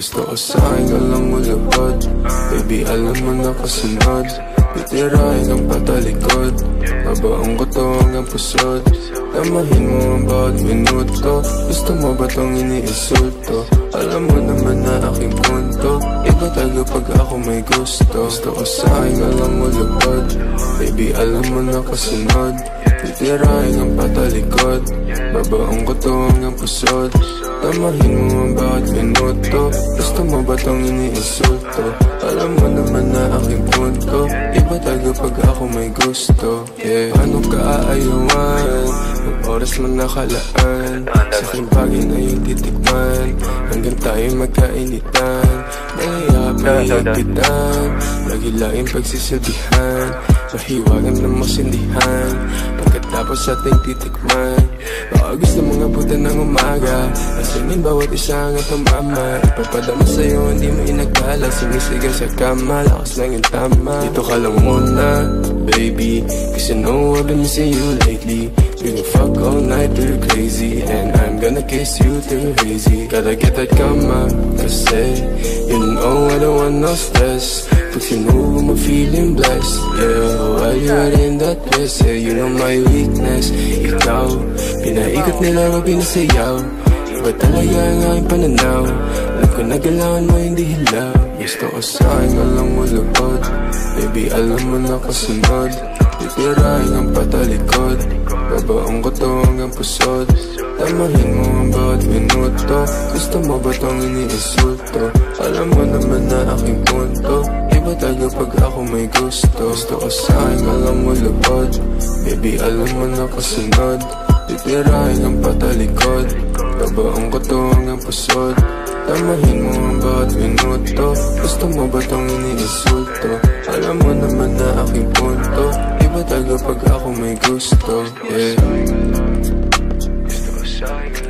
Gusto ko sa'kin ka lang mulubod. Baby, alam mo na kasunod. Titirahin kang patalikod. Babaong ko to hanggang pusod. Damahin mo ang bawat minuto. Gusto mo ba tong iniinsulto? Alam mo naman na aking punto. Iba tayo pag ako may gusto. Gusto ko sa'kin ka lang mulubod. Baby, alam mo na kasunod. Titirahin kang patalikod. Babaong ko to hanggang pusod. Damahin mo ang bawat minuto. Gusto mo ba tong iniinsulto? Alam mo naman na aking punto. Iba tayo pag ako may gusto. Paano ka aayawan? Ang oras mo nakalaan. Sa aking bagay na yung titikman. Hanggang tayo magkainitan. Naiyapitan. Lagi laging pagsisilbihan. Mahiwagan na masindihan. Pagkatapos ating titikman. Baka gusto mong abutan ng umaga. Asinin bawat isa hanggang tumama. Ipapadama sa'yo hindi mo inagdala. Sumisigaw sa kama, lakas lang yung tama. Dito ka lang muna, baby. Cause you know I've been missing you lately. We can fuck all night till you're crazy. And I'm gonna kiss you till you're hazy. Gotta get that kama, kasi you know I don't want no stress. Pag you know I'm feeling blessed. Yeah, while you're in that dress. Yeah, you know my weakness. Ikaw, pinaikot nila o pinasayaw. Iba talaga ang aking pananaw. Alam ko na galangan mo hindi hilaw. Gusto ko sa'kin ka lang mulubod. Baby, alam mo na kasunod. Titirahin ang patalikod. Babaong ko to hanggang pusod. Damahin mo ang bawat minuto. Gusto mo ba tong iniinsulto? Alam mo naman na aking punto. Iba tayo pag ako may gusto. Gusto ko sa'kin ka lang mulubod. Baby, alam mo na kasunod. Titirahin ang patalikod. Babaong ko to hanggang pusod. Damahin mo ang bawat minuto. Gusto mo ba tong iniinsulto? Alam mo naman na aking punto. Iba tayo pag ako may gusto. Yeah. Gusto ko sa'kin